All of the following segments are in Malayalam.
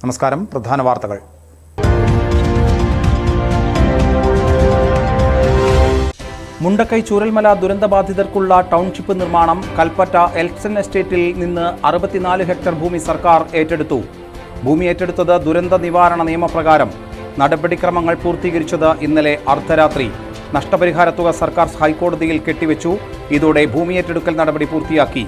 നമസ്കാരം. പ്രധാന വാർത്തകൾ. മുണ്ടക്കൈ ചൂരൽമല ദുരന്തബാധിതർക്കുള്ള ടൗൺഷിപ്പ് നിർമ്മാണം കൽപ്പറ്റ എൽസൺ എസ്റ്റേറ്റിൽ നിന്ന് 64 ഹെക്ടർ ഭൂമി സർക്കാർ ഏറ്റെടുത്തു. ഭൂമി ഏറ്റെടുത്തത് ദുരന്ത നിവാരണ നിയമപ്രകാരം. നടപടിക്രമങ്ങൾ പൂർത്തീകരിച്ചത് ഇന്നലെ അർദ്ധരാത്രി. നഷ്ടപരിഹാര തുക സർക്കാർ ഹൈക്കോടതിയിൽ കെട്ടിവെച്ചു. ഇതോടെ ഭൂമി ഏറ്റെടുക്കൽ നടപടി പൂർത്തിയാക്കി.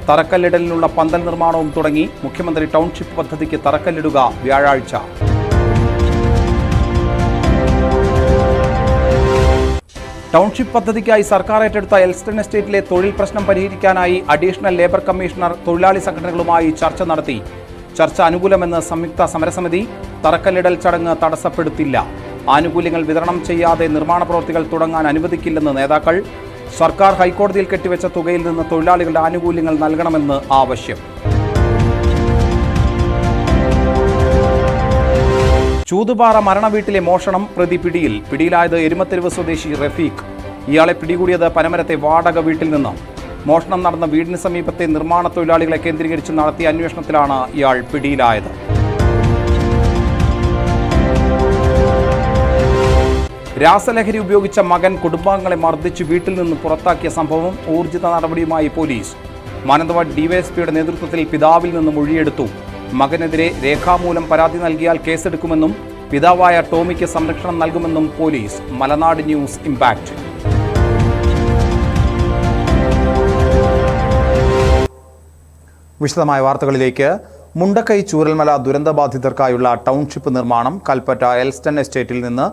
തറക്കല്ലിടലിനുള്ള പന്തൽ നിർമ്മാണവും തുടങ്ങി. മുഖ്യമന്ത്രി ടൗൺഷിപ്പ് പദ്ധതിക്ക് തറക്കല്ലിടുക വ്യാഴാഴ്ച. ടൗൺഷിപ്പ് പദ്ധതിക്കായി സർക്കാർ ഏറ്റെടുത്ത എൽസ്റ്റൺ എസ്റ്റേറ്റിലെ തൊഴിൽ പ്രശ്നം പരിഹരിക്കാനായി അഡീഷണൽ ലേബർ കമ്മീഷണർ തൊഴിലാളി സംഘടനകളുമായി ചർച്ച നടത്തി. ചർച്ച അനുകൂലമെന്ന് സംയുക്ത സമരസമിതി. തറക്കല്ലിടൽ ചടങ്ങ് തടസ്സപ്പെടുത്തില്ല. ആനുകൂല്യങ്ങൾ വിതരണം ചെയ്യാതെ നിർമ്മാണ പ്രവൃത്തികൾ തുടങ്ങാൻ അനുവദിക്കില്ലെന്ന് നേതാക്കൾ. സർക്കാർ ഹൈക്കോടതിയിൽ കെട്ടിവെച്ച തുകയിൽ നിന്ന് തൊഴിലാളികളുടെ ആനുകൂല്യങ്ങൾ നൽകണമെന്ന് ആവശ്യം. ചൂതുപാറ മരണവീട്ടിലെ മോഷണം. പ്രതി പിടിയിൽ. പിടിയിലായത് എരുമത്തെരുവ് സ്വദേശി റഫീഖ്. ഇയാളെ പിടികൂടിയത് പനമരത്തെ വാടക വീട്ടിൽ നിന്ന്. മോഷണം നടന്ന വീടിന് സമീപത്തെ നിർമ്മാണ തൊഴിലാളികളെ കേന്ദ്രീകരിച്ച് നടത്തിയ അന്വേഷണത്തിലാണ് ഇയാൾ പിടിയിലായത്. രാസലഹരി ഉപയോഗിച്ച മകൻ കുടുംബാംഗങ്ങളെ മർദ്ദിച്ച് വീട്ടിൽ നിന്ന് പുറത്താക്കിയ സംഭവം. ഊർജിത നടപടിയുമായി പോലീസ്. മാനന്തവാടി ഡിവൈഎസ്പിയുടെ നേതൃത്വത്തിൽ പിതാവിൽ നിന്ന് മൊഴിയെടുത്തു. മകനെതിരെ രേഖാമൂലം പരാതി നൽകിയാൽ കേസെടുക്കുമെന്നും പിതാവായ ടോമിക്ക് സംരക്ഷണം നൽകുമെന്നും പോലീസ്. മലനാട് ന്യൂസ് ഇംപാക്ട്. വിശദമായ വാർത്തകളിലേക്ക്. മുണ്ടക്കൈ ചൂരൽമല ദുരന്തബാധിതർക്കായുള്ള ടൗൺഷിപ്പ് നിർമ്മാണം കൽപ്പറ്റ എൽസ്റ്റൺ എസ്റ്റേറ്റിൽ നിന്ന്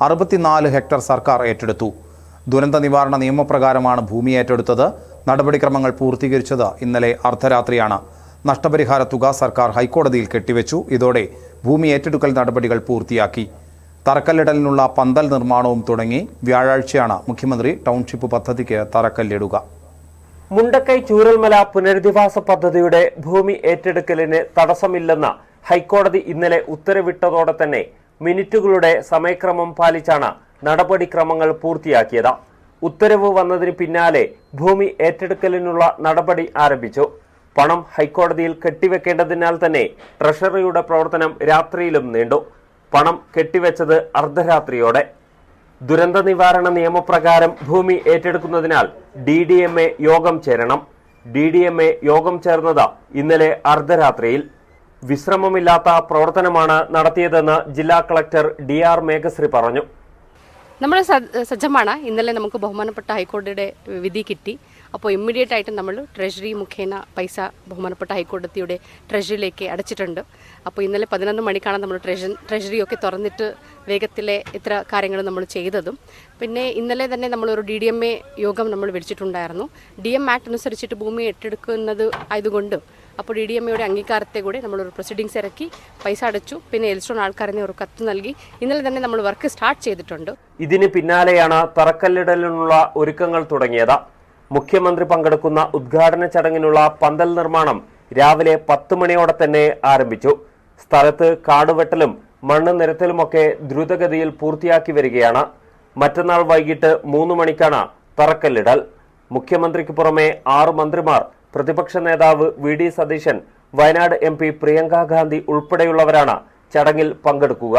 64 ഹെക്ടർ സർക്കാർ ഏറ്റെടുത്തു. ദുരന്ത നിവാരണ നിയമപ്രകാരമാണ് ഭൂമി ഏറ്റെടുത്തത്. നടപടിക്രമങ്ങൾ പൂർത്തീകരിച്ചത് ഇന്നലെ അർദ്ധരാത്രിയാണ്. നഷ്ടപരിഹാര തുക സർക്കാർ ഹൈക്കോടതിയിൽ കെട്ടിവെച്ചു. ഇതോടെ ഭൂമി ഏറ്റെടുക്കൽ നടപടികൾ പൂർത്തിയാക്കി. തറക്കല്ലിടലിനുള്ള പന്തൽ നിർമ്മാണവും തുടങ്ങി. വ്യാഴാഴ്ചയാണ് മുഖ്യമന്ത്രി ടൗൺഷിപ്പ് പദ്ധതിക്ക് തറക്കല്ലിടുക. മുണ്ടക്കൈ ചൂരൽമല പുനരധിവാസ പദ്ധതിയുടെ ഭൂമി ഏറ്റെടുക്കലിന് തടസ്സമില്ലെന്ന ഹൈക്കോടതി ഇന്നലെ ഉത്തരവിട്ടതോടെ തന്നെ മിനിറ്റുകളുടെ സമയക്രമം പാലിച്ചാണ് നടപടിക്രമങ്ങൾ പൂർത്തിയാക്കിയത്. ഉത്തരവ് വന്നതിന് പിന്നാലെ ഭൂമി ഏറ്റെടുക്കലിനുള്ള നടപടി ആരംഭിച്ചു. പണം ഹൈക്കോടതിയിൽ കെട്ടിവെക്കേണ്ടതിനാൽ തന്നെ ട്രഷറിയുടെ പ്രവർത്തനം രാത്രിയിലും നീണ്ടു. പണം കെട്ടിവെച്ചത് അർദ്ധരാത്രിയോടെ. ദുരന്ത നിവാരണ നിയമപ്രകാരം ഭൂമി ഏറ്റെടുക്കുന്നതിനാൽ DDMA യോഗം ചേരണം. DDMA യോഗം ചേർന്നത് ഇന്നലെ അർദ്ധരാത്രിയിൽ. വിശ്രമമില്ലാത്ത പ്രവർത്തനമാണ് നടത്തിയതെന്ന് ജില്ലാ കളക്ടർ DR മേഘശ്രീ പറഞ്ഞു. നമ്മൾ സജ്ജമാണ്. ഇന്നലെ നമുക്ക് ബഹുമാനപ്പെട്ട ഹൈക്കോടതിയുടെ വിധി കിട്ടി. അപ്പോൾ ഇമ്മീഡിയറ്റ് ആയിട്ട് നമ്മൾ ട്രഷറി മുഖേന പൈസ ബഹുമാനപ്പെട്ട ഹൈക്കോടതിയുടെ ട്രഷറിയിലേക്ക് അടച്ചിട്ടുണ്ട്. അപ്പോൾ ഇന്നലെ 11 മണിക്കാണ് നമ്മൾ ട്രഷറിയൊക്കെ തുറന്നിട്ട് വേഗത്തിലെ ഇത്ര കാര്യങ്ങൾ നമ്മൾ ചെയ്തതും. പിന്നെ ഇന്നലെ തന്നെ നമ്മളൊരു DDMA യോഗം നമ്മൾ വിളിച്ചിട്ടുണ്ടായിരുന്നു. DM ആക്ട് അനുസരിച്ചിട്ട് ഭൂമി ഏറ്റെടുക്കുന്നത് ആയതുകൊണ്ട് അപ്പോൾ DDMAയുടെ അംഗീകാരത്തെ കൂടെ നമ്മളൊരു പ്രൊസീഡിങ്സ് ഇറക്കി പൈസ അടച്ചു. പിന്നെ എൽസ്റ്റോൺ ആൾക്കാരെ ഒരു കത്ത് നൽകി. ഇന്നലെ തന്നെ നമ്മൾ വർക്ക് സ്റ്റാർട്ട് ചെയ്തിട്ടുണ്ട്. ഇതിന് പിന്നാലെയാണ് തറക്കല്ലിടലിനുള്ള ഒരുക്കങ്ങൾ തുടങ്ങിയത്. മുഖ്യമന്ത്രി പങ്കെടുക്കുന്ന ഉദ്ഘാടന ചടങ്ങിനുള്ള പന്തൽ നിർമ്മാണം രാവിലെ 10 മണിയോടെ തന്നെ ആരംഭിച്ചു. സ്ഥലത്ത് കാടുവെട്ടലും മണ്ണ് നിരത്തലുമൊക്കെ ദ്രുതഗതിയിൽ പൂർത്തിയാക്കി വരികയാണ്. മറ്റന്നാൾ വൈകിട്ട് 3 മണിക്കാണ് തറക്കല്ലിടൽ. മുഖ്യമന്ത്രിക്ക് പുറമെ 6 മന്ത്രിമാർ, പ്രതിപക്ഷ നേതാവ് VD സതീശൻ, വയനാട് MP പ്രിയങ്ക ഗാന്ധി ഉൾപ്പെടെയുള്ളവരാണ് ചടങ്ങിൽ പങ്കെടുക്കുക.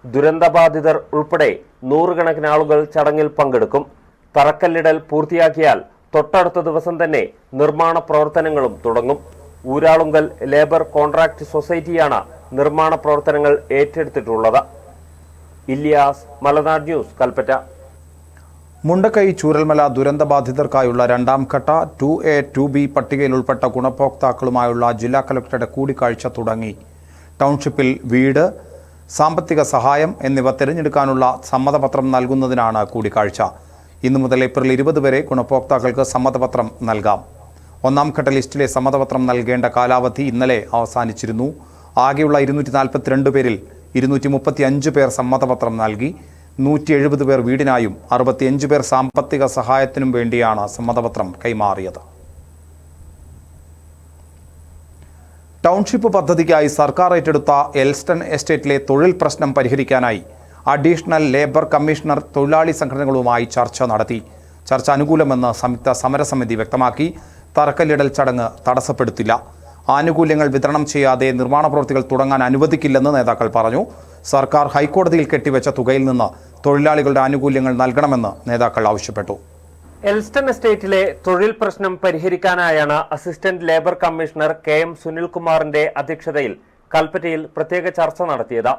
ദുരന്തബാധിതർ ഉൾപ്പെടെ 100 കണക്കിന് ആളുകൾ ചടങ്ങിൽ പങ്കെടുക്കും. തറക്കല്ലിടൽ പൂർത്തിയാക്കിയാൽ തൊട്ടടുത്ത ദിവസം തന്നെ നിർമ്മാണ പ്രവർത്തനങ്ങളും തുടങ്ങും. ഊരാളുങ്കൽ ലേബർ കോൺട്രാക്ട് സൊസൈറ്റിയാണ് നിർമ്മാണ പ്രവർത്തനങ്ങൾ ഏറ്റെടുത്തിട്ടുള്ളത്. ഇല്യാസ്, മലനാട് ന്യൂസ്, കൽപ്പറ്റ. മുണ്ടക്കൈ ചൂരൽമല ദുരന്തബാധിതർക്കായുള്ള 2ാം ഘട്ട 2A 2B പട്ടികയിൽ ഉൾപ്പെട്ട ഗുണഭോക്താക്കളുമായുള്ള ജില്ലാ കളക്ടറുടെ കൂടിക്കാഴ്ച തുടങ്ങി. ടൗൺഷിപ്പിൽ വീട്, സാമ്പത്തിക സഹായം എന്നിവ തിരഞ്ഞെടുക്കാനുള്ള സമ്മതപത്രം നൽകുന്നതിനാണ് കൂടിക്കാഴ്ച. ഇന്നു മുതൽ ഏപ്രിൽ 20 വരെ ഗുണഭോക്താക്കൾക്ക് സമ്മതപത്രം നൽകാം. 1ാം ഘട്ട ലിസ്റ്റിലെ സമ്മതപത്രം നൽകേണ്ട കാലാവധി ഇന്നലെ അവസാനിച്ചിരുന്നു. ആകെയുള്ള 242 പേരിൽ 235 പേർ സമ്മതപത്രം നൽകി. 170 പേർ വീടിനായും 65 പേർ സാമ്പത്തിക സഹായത്തിനും വേണ്ടിയാണ് സമ്മതപത്രം കൈമാറിയത്. ടൗൺഷിപ്പ് പദ്ധതിക്കായി സർക്കാർ ഏറ്റെടുത്ത എൽസ്റ്റൺ എസ്റ്റേറ്റിലെ തൊഴിൽ പ്രശ്നം പരിഹരിക്കാനായി അഡീഷണൽ ലേബർ കമ്മീഷണർ തൊഴിലാളി സംഘടനകളുമായി ചർച്ച നടത്തി. ചർച്ച അനുകൂലമെന്ന് സംയുക്ത സമരസമിതി വ്യക്തമാക്കി. തറക്കല്ലിടൽ ചടങ്ങ് തടസ്സപ്പെടുത്തില്ല. ആനുകൂല്യങ്ങൾ വിതരണം ചെയ്യാതെ നിർമ്മാണ പ്രവൃത്തികൾ തുടങ്ങാൻ അനുവദിക്കില്ലെന്ന് നേതാക്കൾ പറഞ്ഞു. സർക്കാർ ഹൈക്കോടതിയിൽ കെട്ടിവെച്ച തുകയിൽ നിന്ന് തൊഴിലാളികളുടെ ആനുകൂല്യങ്ങൾ നൽകണമെന്ന് നേതാക്കൾ ആവശ്യപ്പെട്ടു. എൽസ്റ്റൺ എസ്റ്റേറ്റിലെ തൊഴിൽ പ്രശ്നം പരിഹരിക്കാനായാണ് അസിസ്റ്റന്റ് ലേബർ കമ്മീഷണർ KM സുനിൽകുമാറിന്റെ അധ്യക്ഷതയിൽ കൽപ്പറ്റയിൽ പ്രത്യേക ചർച്ച നടത്തിയത്.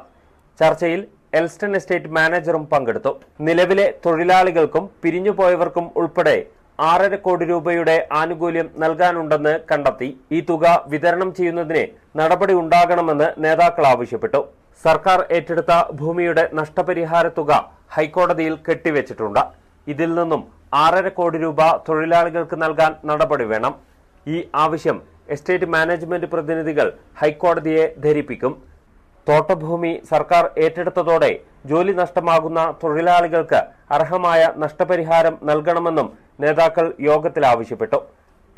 ചർച്ചയിൽ എൽസ്റ്റൺ എസ്റ്റേറ്റ് മാനേജറും പങ്കെടുത്തു. നിലവിലെ തൊഴിലാളികൾക്കും പിരിഞ്ഞുപോയവർക്കും ഉൾപ്പെടെ 6.5 കോടി രൂപയുടെ ആനുകൂല്യം നൽകാനുണ്ടെന്ന് കണ്ടെത്തി. ഈ തുക വിതരണം ചെയ്യുന്നതിന് നടപടി ഉണ്ടാകണമെന്ന് നേതാക്കൾ ആവശ്യപ്പെട്ടു. സർക്കാർ ഏറ്റെടുത്ത ഭൂമിയുടെ നഷ്ടപരിഹാര തുക ഹൈക്കോടതിയിൽ കെട്ടിവെച്ചിട്ടുണ്ട്. ഇതിൽ നിന്നും 6.5 കോടി രൂപ തൊഴിലാളികൾക്ക് നൽകാൻ നടപടി വേണം. ഈ ആവശ്യം എസ്റ്റേറ്റ് മാനേജ്മെന്റ് പ്രതിനിധികൾ ഹൈക്കോടതിയെ ധരിപ്പിക്കും. തോട്ടഭൂമി സർക്കാർ ഏറ്റെടുത്തതോടെ ജോലി നഷ്ടമാകുന്ന തൊഴിലാളികൾക്ക് അർഹമായ നഷ്ടപരിഹാരം നൽകണമെന്നും നേതാക്കൾ യോഗത്തിൽ ആവശ്യപ്പെട്ടു.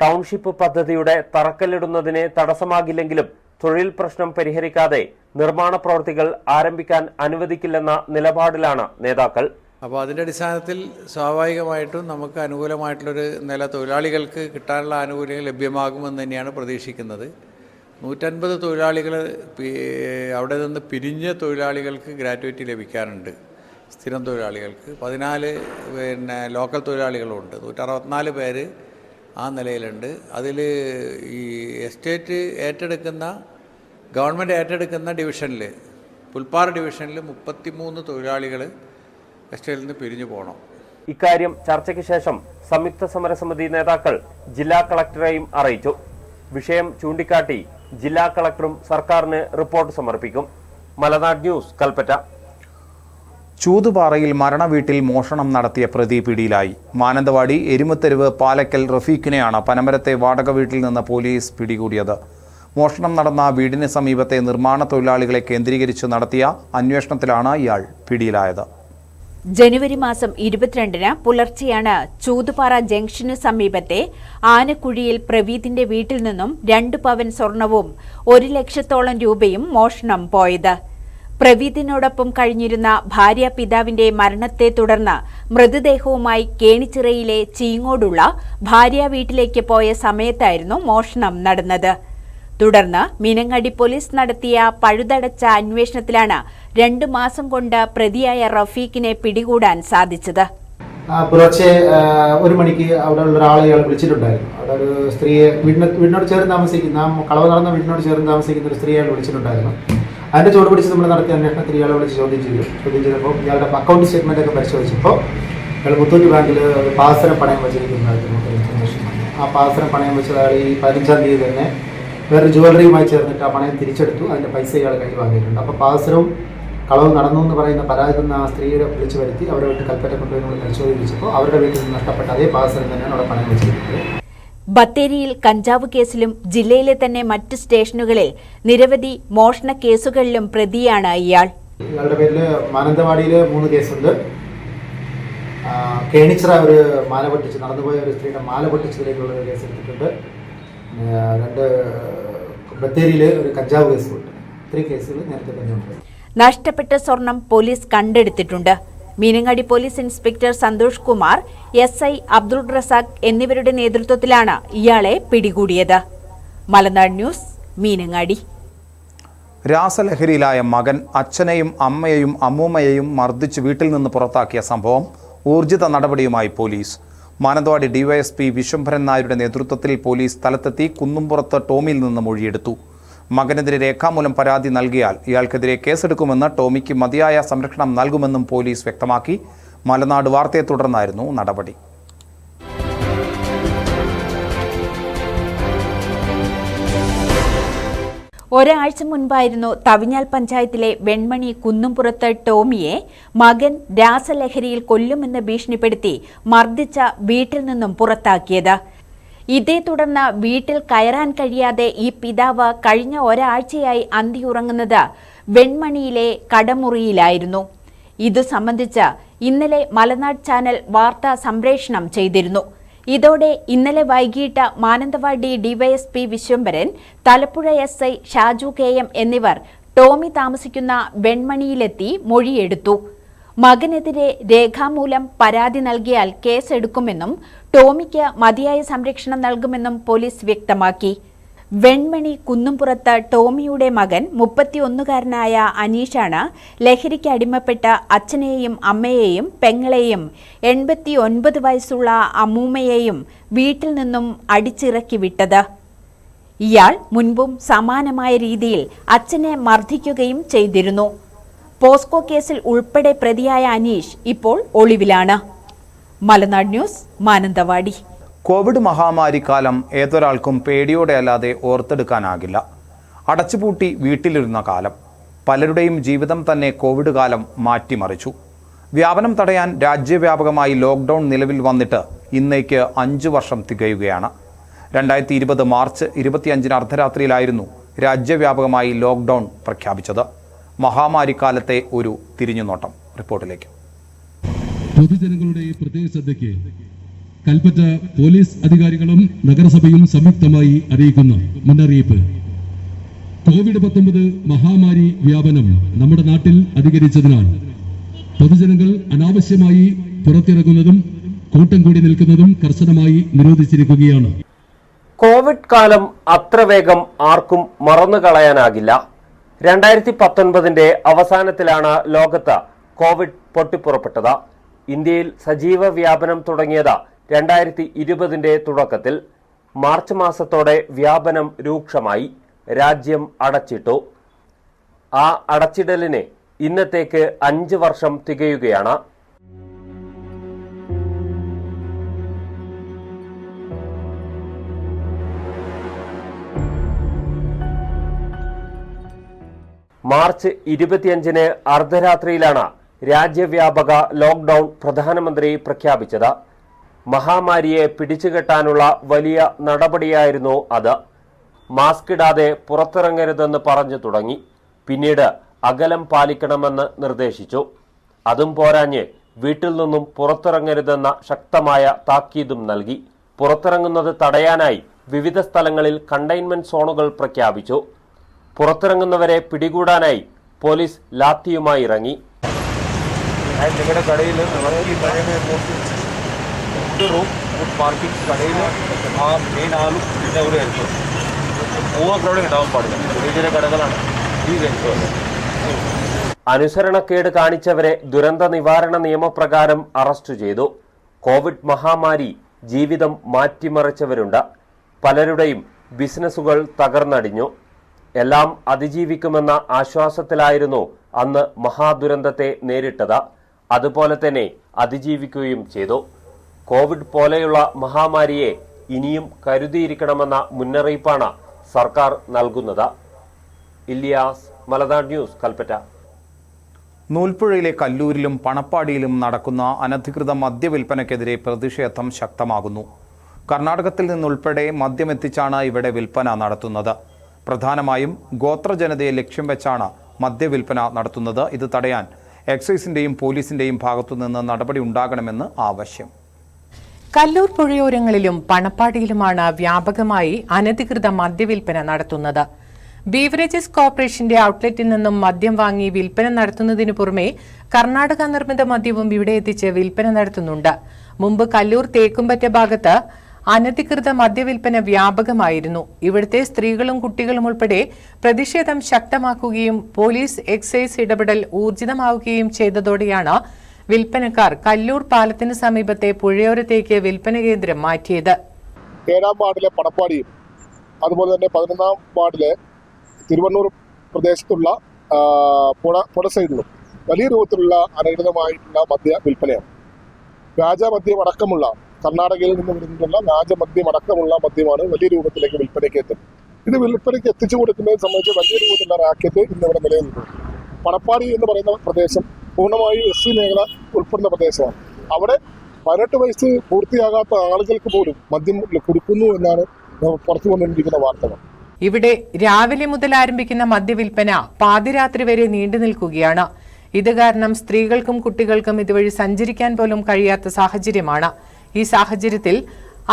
ടൗൺഷിപ്പ് പദ്ധതിയുടെ തറക്കല്ലിടുന്നതിന് തടസ്സമാകില്ലെങ്കിലും തൊഴിൽ പ്രശ്നം പരിഹരിക്കാതെ നിർമ്മാണ പ്രവൃത്തികൾ ആരംഭിക്കാൻ അനുവദിക്കില്ലെന്ന നിലപാടിലാണ് നേതാക്കൾ. അപ്പോൾ അതിൻ്റെ അടിസ്ഥാനത്തിൽ സ്വാഭാവികമായിട്ടും നമുക്ക് അനുകൂലമായിട്ടുള്ളൊരു നില തൊഴിലാളികൾക്ക് കിട്ടാനുള്ള ആനുകൂല്യങ്ങൾ ലഭ്യമാകുമെന്ന് തന്നെയാണ് പ്രതീക്ഷിക്കുന്നത്. 150 തൊഴിലാളികൾ അവിടെ നിന്ന് പിരിഞ്ഞ തൊഴിലാളികൾക്ക് ഗ്രാറ്റുവിറ്റി ലഭിക്കാനുണ്ട്. സ്ഥിരം തൊഴിലാളികൾക്ക് 14 ലോക്കൽ തൊഴിലാളികളുണ്ട്. 164 പേര് ആ നിലയിലുണ്ട്. അതിൽ ഈ എസ്റ്റേറ്റ് ഏറ്റെടുക്കുന്ന ഗവൺമെൻറ് ഏറ്റെടുക്കുന്ന ഡിവിഷനിൽ പുൽപ്പാറ ഡിവിഷനിൽ 33 തൊഴിലാളികൾ എസ്റ്റേറ്റിൽ നിന്ന് പിരിഞ്ഞു പോകണം. ഇക്കാര്യം ചർച്ചയ്ക്ക് ശേഷം സംയുക്ത സമരസമിതി നേതാക്കൾ ജില്ലാ കളക്ടറെയും അറിയിച്ചു. വിഷയം ചൂണ്ടിക്കാട്ടി ജില്ലാ കളക്ടറും സർക്കാരിന് റിപ്പോർട്ട് സമർപ്പിക്കും. മലനാട് ന്യൂസ്, കൽപ്പറ്റ. ചൂതുപാറയിൽ മരണവീട്ടിൽ മോഷണം നടത്തിയ പ്രതി പിടിയിലായി. മാനന്തവാടി എരുമത്തെരുവ് പാലക്കൽ റഫീഖിനെയാണ് പനമരത്തെ വാടക വീട്ടിൽ നിന്ന് പോലീസ് പിടികൂടിയത്. മോഷണം നടന്ന വീടിന് സമീപത്തെ നിർമ്മാണ തൊഴിലാളികളെ കേന്ദ്രീകരിച്ച് നടത്തിയ അന്വേഷണത്തിലാണ് ഇയാൾ പിടിയിലായത്. ജനുവരി മാസം 22-ന് പുലർച്ചെയാണ് ചൂതുപാറ ജംഗ്ഷനു സമീപത്തെ ആനക്കുഴിയിൽ പ്രവീതിന്റെ വീട്ടിൽ നിന്നും 2 പവൻ സ്വർണവും 1 ലക്ഷത്തോളം രൂപയും മോഷണം പോയത്. പ്രവീതിനോടൊപ്പം കഴിഞ്ഞിരുന്ന ഭാര്യ പിതാവിന്റെ മരണത്തെ തുടർന്ന് മൃതദേഹവുമായി കേണിച്ചിറയിലെ ചീങ്ങോടുള്ള ഭാര്യ വീട്ടിലേക്ക് പോയ സമയത്തായിരുന്നു മോഷണം നടന്നത്. തുടർന്ന് മീനങ്ങാടി പോലീസ് നടത്തിയ പഴുതടച്ച അന്വേഷണത്തിലാണ് 2 മാസം കൊണ്ട് പ്രതിയായ റഫീഖിനെ പിടികൂടാൻ സാധിച്ചത്. പുലർച്ചെ 1 മണിക്ക് അവിടെ ഉള്ള ഒരാളെ ഇയാൾ വിളിച്ചിട്ടുണ്ടായിരുന്നു. അവിടെ ഒരു സ്ത്രീയെ വീടിനോട് ചേർന്ന് താമസിക്കുന്ന കളവ് നടന്ന വീടിനോട് ചേർന്ന് താമസിക്കുന്ന ഒരു സ്ത്രീയെ വിളിച്ചിട്ടുണ്ടായിരുന്നു. അതിന്റെ ചുവട് പിടിച്ച് നമ്മൾ നടത്തിയ അന്വേഷണത്തിൽ ഇയാളെ വിളിച്ച് ചോദ്യം ചെയ്തപ്പോൾ ഇയാളുടെ അക്കൗണ്ട് സ്റ്റേറ്റ്മെന്റ് ഒക്കെ പരിശോധിച്ചപ്പോൾ ഇയാൾ മുത്തൂറ്റ് ബാങ്കിൽ പാസരം പണയം വെച്ചിരിക്കുന്നതായിരുന്നു ഇൻഫർമേഷൻ. ആ പാസരം പണയം വെച്ചത് അയാൾ ഈ 15-ാം തീയതി തന്നെ വേറൊരു ജുവലറിയുമായി ചേർന്നിട്ട് ആ പണയം തിരിച്ചെടുത്തു. അതിൻ്റെ പൈസ ഇയാൾ കൈവാങ്ങിയിട്ടുണ്ട്. അപ്പോൾ പാസരവും കളവ് നടന്നു എന്ന് പറയുന്ന പരാതി തന്ന ആ സ്ത്രീയെ വിളിച്ചു വരുത്തി അവരെ വീട്ടിൽ കൽപ്പറ്റ കൊണ്ടുപോയി നമ്മൾ പരിശോധിച്ചപ്പോൾ അവരുടെ വീട്ടിൽ നിന്ന് നഷ്ടപ്പെട്ട അതേ പാസരം തന്നെയാണ് അവിടെ പണയം വെച്ചിരിക്കുന്നത്. ബത്തേരിയിൽ കഞ്ചാവ് കേസിലും ജില്ലയിലെ തന്നെ മറ്റ് സ്റ്റേഷനുകളിൽ നിരവധി മോഷണ കേസുകളിലും പ്രതിയാണ് ഇയാൾ. ഇയാളുടെ പേരിൽ മാനന്തവാടിയിൽ 3 കേസുണ്ട്. കേണിച്ചിറ ഒരു മാല പൊട്ടിച്ച് നടന്നുപോയ ഒരു സ്ത്രീയുടെ മാല പൊട്ടിച്ചതിലേക്കുള്ള ഒരു കേസ് എടുത്തിട്ടുണ്ട്. 2 ബത്തേരിയിൽ ഒരു കഞ്ചാവ് കേസുണ്ട്. 3 കേസുകൾ നേരത്തെ തന്നെയുണ്ട്. നഷ്ടപ്പെട്ട സ്വർണം പോലീസ് കണ്ടെടുത്തിട്ടുണ്ട്. Meenangadi police inspector Santhosh Kumar, SI Abdul Razak എന്നിവരുടെ നേതൃത്വത്തിലാണ് ഇയാളെ പിടികൂടിയത്. മലനാട് ന്യൂസ്, മീനങ്ങാടി. രാസലഹരിയിലായ മകൻ അച്ഛനെയും അമ്മയെയും അമ്മൂമ്മയെയും മർദ്ദിച്ച് വീട്ടിൽ നിന്ന് പുറത്താക്കിയ സംഭവം ഊർജിത നടപടിയുമായി പോലീസ്. മാനന്തവാടി DYSP വിശ്വംഭരൻ നായരുടെ നേതൃത്വത്തിൽ പോലീസ് സ്ഥലത്തെത്തി കുന്നുംപുറത്ത് ടോമിയിൽ നിന്ന് മൊഴിയെടുത്തു. മകനെതിരെ രേഖാമൂലം പരാതി നൽകിയാൽ ഇയാൾക്കെതിരെ കേസെടുക്കുമെന്ന് ടോമിക്ക് മതിയായ സംരക്ഷണം നൽകുമെന്നും പോലീസ് വ്യക്തമാക്കി. മലനാട് വാർത്തയെ തുടർന്നായിരുന്നു നടപടി. ഒരാഴ്ച മുൻപായിരുന്നു തവിഞ്ഞാൽ പഞ്ചായത്തിലെ വെൺമണി കുന്നുംപുറത്ത് ടോമിയെ മകൻ രാസലഹരിയിൽ കൊല്ലുമെന്ന് ഭീഷണിപ്പെടുത്തി മർദ്ദിച്ച വീട്ടിൽ നിന്നും പുറത്താക്കിയത്. ഇതേ തുടർന്ന് വീട്ടിൽ കയറാൻ കഴിയാതെ ഈ പിതാവ് കഴിഞ്ഞ ഒരാഴ്ചയായി അന്തിയുറങ്ങുന്നത് വെൺമണിയിലെ കടമുറിയിലായിരുന്നു. ഇതു സംബന്ധിച്ച് ഇന്നലെ മലനാട് ചാനൽ വാർത്താ സംപ്രേഷണം ചെയ്തിരുന്നു. ഇതോടെ ഇന്നലെ വൈകിട്ട് Mananthavady DYSP Vishwambharan, Thalappuzha SI Shaju KM എന്നിവർ ടോമി താമസിക്കുന്ന വെൺമണിയിലെത്തി മൊഴിയെടുത്തു. മകനെതിരെ രേഖാമൂലം പരാതി നൽകിയാൽ കേസെടുക്കുമെന്നും ടോമിക്ക് മതിയായ സംരക്ഷണം നൽകുമെന്നും പോലീസ് വ്യക്തമാക്കി. വെൺമണി കുന്നുംപുറത്ത് ടോമിയുടെ മകൻ 31കാരനായ അനീഷാണ് ലഹരിക്ക് അടിമപ്പെട്ട അച്ഛനെയും അമ്മയെയും പെങ്ങളെയും 89 വയസ്സുള്ള അമ്മൂമ്മയെയും വീട്ടിൽ നിന്നും അടിച്ചിറക്കി വിട്ടത്. ഇയാൾ മുൻപും സമാനമായ രീതിയിൽ അച്ഛനെ മർദ്ദിക്കുകയും ചെയ്തിരുന്നു. പോസ്കോ കേസിൽ ഉൾപ്പെടെ പ്രതിയായ അനീഷ് ഇപ്പോൾ ഒളിവിലാണ്. മലനാട് ന്യൂസ്, മാനന്തവാടി. കോവിഡ് മഹാമാരിക്കാലം ഏതൊരാൾക്കും പേടിയോടെ അല്ലാതെ ഓർത്തെടുക്കാനാകില്ല. അടച്ചുപൂട്ടി വീട്ടിലിരുന്ന കാലം. പലരുടെയും ജീവിതം തന്നെ കോവിഡ് കാലം മാറ്റിമറിച്ചു. വ്യാപനം തടയാൻ രാജ്യവ്യാപകമായി ലോക്ക്ഡൗൺ നിലവിൽ വന്നിട്ട് ഇന്നേക്ക് 5 വർഷം തികയുകയാണ്. 2020 മാർച്ച് 25 അർദ്ധരാത്രിയിലായിരുന്നു രാജ്യവ്യാപകമായി ലോക്ക്ഡൗൺ പ്രഖ്യാപിച്ചത്. മഹാമാരിക്കാലത്തെ ഒരു തിരിഞ്ഞുനോട്ടം റിപ്പോർട്ടിലേക്ക്. പൊതുജനങ്ങളുടെ പ്രത്യേക ശ്രദ്ധയ്ക്ക് കൽപ്പറ്റ പോലീസ് അധികാരികളും നഗരസഭയും സംയുക്തമായി അറിയിക്കുന്ന മുന്നറിയിപ്പ്. കോവിഡ്-19 മഹാമാരി വ്യാപനം നമ്മുടെ നാട്ടിൽ അധികരിച്ചതിനാൽ പൊതുജനങ്ങൾ അനാവശ്യമായി പുറത്തിറങ്ങുന്നതും കൂട്ടം കൂടി നിൽക്കുന്നതും കർശനമായി നിരോധിച്ചിരിക്കുകയാണ്. കോവിഡ് കാലം അത്ര വേഗം ആർക്കും മറന്നു കളയാനാകില്ല. 2019 അവസാനത്തിലാണ് ലോകത്ത് കോവിഡ് പൊട്ടിപ്പുറപ്പെട്ടത്. ഇന്ത്യയിൽ സജീവ വ്യാപനം തുടങ്ങിയത് 2020 തുടക്കത്തിൽ. മാർച്ച് മാസത്തോടെ വ്യാപനം രൂക്ഷമായി. രാജ്യം അടച്ചിട്ടു. ആ അടച്ചിടലിന് ഇന്നത്തേക്ക് 5 വർഷം തികയുകയാണ്. മാർച്ച് 25 അർദ്ധരാത്രിയിലാണ് രാജ്യവ്യാപക ലോക്ക്ഡൌൺ പ്രധാനമന്ത്രി പ്രഖ്യാപിച്ചത്. മഹാമാരിയെ പിടിച്ചുകെട്ടാനുള്ള വലിയ നടപടിയായിരുന്നു അത്. മാസ്ക് ഇടാതെ പുറത്തിറങ്ങരുതെന്ന് പറഞ്ഞു തുടങ്ങി. പിന്നീട് അകലം പാലിക്കണമെന്ന് നിർദ്ദേശിച്ചു. അതും പോരാഞ്ഞ് വീട്ടിൽ നിന്നും പുറത്തിറങ്ങരുതെന്ന ശക്തമായ താക്കീതും നൽകി. പുറത്തിറങ്ങുന്നത് തടയാനായി വിവിധ സ്ഥലങ്ങളിൽ കണ്ടെയ്ൻമെന്റ് സോണുകൾ പ്രഖ്യാപിച്ചു. പുറത്തിറങ്ങുന്നവരെ പിടികൂടാനായി പോലീസ് ലാത്തിയുമായി ഇറങ്ങി. നിങ്ങളുടെ കടയിൽ ഫുഡ് മാർക്കറ്റ് കടയിൽ ആ മെയിൻ ആളും പിന്നെ ഒരു ഹെൽപ്പ് ഓവർക്രൗഡിങ് ഉണ്ടാവാൻ പാടില്ല. ചെറിയ ചെറിയ കടകളാണ് ഈ ഹെൽപ്പ്. അനുസരണക്കേട് കാണിച്ചവരെ ദുരന്ത നിവാരണ നിയമപ്രകാരം അറസ്റ്റ് ചെയ്തു. കോവിഡ് മഹാമാരി ജീവിതം മാറ്റിമറിച്ചവരുണ്ട്. പലരുടെയും ബിസിനസ്സുകൾ തകർന്നടിഞ്ഞു. എല്ലാം അതിജീവിക്കുമെന്ന ആശ്വാസത്തിലായിരുന്നു അന്ന് മഹാദുരന്തത്തെ നേരിട്ടത്. അതുപോലെ തന്നെ അതിജീവിക്കുകയും ചെയ്തു. കോവിഡ് പോലെയുള്ള മഹാമാരിയെ ഇനിയും കരുതിയിരിക്കണമെന്ന മുന്നറിയിപ്പാണ് സർക്കാർ നൽകുന്നത്. ഇല്യാസ്, മലനാട് ന്യൂസ്, കൽപ്പറ്റ. നൂൽപ്പുഴയിലെ കല്ലൂരിലും പണപ്പാടിയിലും നടക്കുന്ന അനധികൃത മദ്യവിൽപ്പനയ്ക്കെതിരെ പ്രതിഷേധം ശക്തമാകുന്നു. കർണാടകത്തിൽ നിന്നുൾപ്പെടെ മദ്യമെത്തിച്ചാണ് ഇവിടെ വിൽപ്പന നടത്തുന്നത്. പ്രധാനമായും ഗോത്രജനതയെ ലക്ഷ്യം വെച്ചാണ് മദ്യവിൽപ്പന നടത്തുന്നത്. ഇത് തടയാൻ എക്സൈസിന്റെയും പോലീസിന്റെയും ഭാഗത്തുനിന്ന് നടപടി ഉണ്ടാകണമെന്ന് ആവശ്യം. കല്ലൂർ പുഴയോരങ്ങളിലും പണപ്പാടിയിലുമാണ് വ്യാപകമായി അനധികൃത മദ്യവിൽപ്പന നടത്തുന്നത്. ബീവറേജസ് കോർപ്പറേഷന്റെ ഔട്ട്ലെറ്റിൽ നിന്നും മദ്യം വാങ്ങി വിൽപ്പന നടത്തുന്നതിനു പുറമെ കർണാടക നിർമ്മിത മദ്യവും ഇവിടെ എത്തിച്ച് വിൽപ്പന നടത്തുന്നുണ്ട്. മുമ്പ് കല്ലൂർ തേക്കുംപറ്റ ഭാഗത്ത് അനധികൃത മദ്യവിൽപ്പന വ്യാപകമായിരുന്നു. ഇവിടുത്തെ സ്ത്രീകളും കുട്ടികളും ഉൾപ്പെടെ പ്രതിഷേധം ശക്തമാക്കുകയും പോലീസ് എക്സൈസ് ഇടപെടൽ ഊർജിതമാവുകയും ചെയ്തതോടെയാണ് വിൽപ്പനക്കാർ കല്ലൂർ പാലത്തിന് സമീപത്തെ പുഴയോരത്തേക്ക് വിൽപ്പന കേന്ദ്രം മാറ്റിയത്. 7-ാം വാർഡിലെ പണപ്പാടിയും അതുപോലെ തന്നെ 11-ാം വാർഡിലെ തിരുവണ്ണൂർ പ്രദേശത്തുള്ള പുഴ സൈഡിലും വലിയ രൂപത്തിലുള്ള അനധികൃതമായിട്ടുള്ള മദ്യ വിൽപ്പനയാണ്. വ്യാജമദ്യം അടക്കമുള്ള കർണാടകയിൽ നിന്ന് വരുന്നിട്ടുള്ള വ്യാജമദ്യം അടക്കമുള്ള മദ്യമാണ് വലിയ രൂപത്തിലേക്ക് വിൽപ്പനയ്ക്ക് എത്തുന്നത്. ഇത് വിൽപ്പനയ്ക്ക് എത്തിച്ചു കൊടുക്കുന്നതിനെ സംബന്ധിച്ച് വലിയ രൂപത്തിലുള്ള റാക്കറ്റ് ഇന്നിവിടെ നിലനിൽക്കുന്നു. പണപ്പാടി എന്ന് പറയുന്ന പ്രദേശം പൂർണ്ണമായി SC മേഖല ഉൾപ്പെടുന്ന പ്രദേശമാണ്. അവിടെ 18 വയസ്സ് പൂർത്തിയാകാത്ത ആളുകൾക്ക് പോലും മദ്യം കൊടുക്കുന്നു എന്നാണ് പുറത്തു വന്നിരിക്കുന്ന വാർത്തകൾ. ഇവിടെ രാവിലെ മുതൽ ആരംഭിക്കുന്ന മദ്യവിൽപ്പന പാതിരാത്രി വരെ നീണ്ടു നിൽക്കുകയാണ്. ഇത് കാരണം സ്ത്രീകൾക്കും കുട്ടികൾക്കും ഇതുവഴി സഞ്ചരിക്കാൻ പോലും കഴിയാത്ത സാഹചര്യമാണ്. ഈ സാഹചര്യത്തിൽ